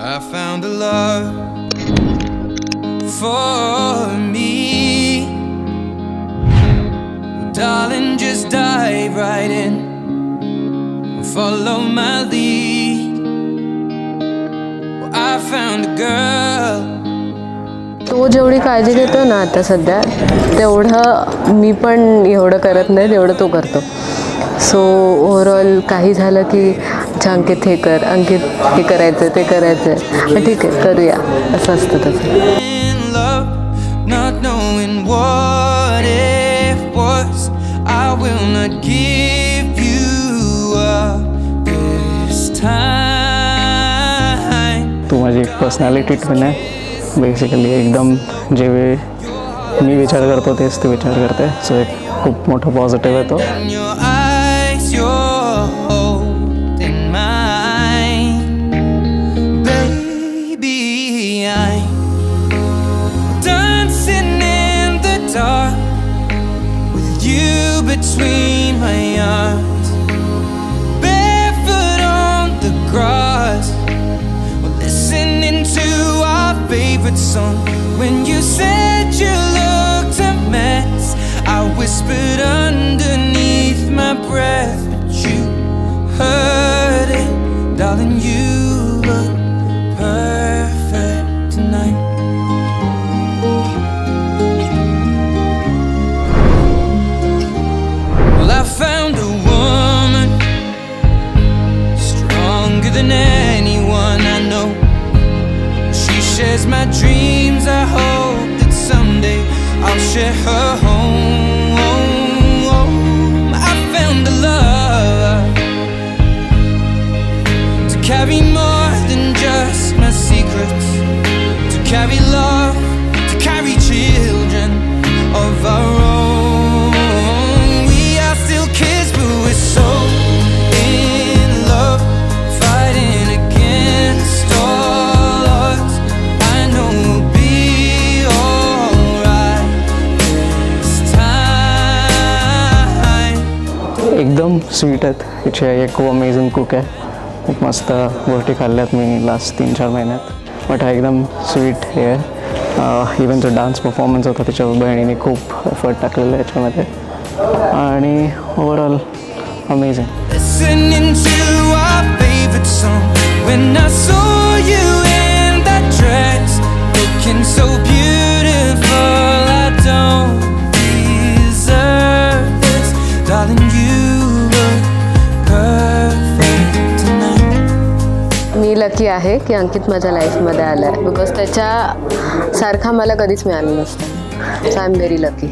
I found a love for me. Well, darling, just dive right in and follow my lead. Well, I found a girl. तो जेवढी काळजी घेतो ना आता सध्या तेवढं मी पण एवढं करत नाही तेवढं तो करतो. सो ओव्हरऑल काही झालं की अंकित हे कर, अंकित हे करायचं ते करायचं, ठीक आहे करूया, असं असतं तसं. Not knowing what it was, I will not give you up this time. तू माझी एक पर्सनॅलिटी ट्विन आहे बेसिकली. एकदम जे मी विचार करतो तेच तू विचार करते. सो एक खूप मोठं पॉझिटिव्ह आहे तो. Between my arms, barefoot on the grass, listening to our favorite song. When you said you looked a mess, I whispered underneath my breath, but you heard it, darling. You look perfect tonight. Found a woman stronger than anyone I know. She shares my dreams. I hope that someday I'll share her home. I found a love to carry more than just my secrets, to carry love, to carry children of our own. एकदम sweet आहेत. हिची आई खूप amazing cook आहे. खूप मस्त गोष्टी खाल्ल्यात मी last 3-4 महिन्यात. But हा एकदम स्वीट हे आहे. इवन जो डान्स परफॉर्मन्स होता तिच्या बहिणीने खूप एफर्ट टाकलेला आहे याच्यामध्ये. आणि ओव्हरऑल अमेझिंग. मी लकी आहे की अंकित माझ्या लाईफमध्ये आला आहे, बिकॉज त्याच्यासारखा मला कधीच मिळालं नसतं. सो आय एम व्हेरी लकी.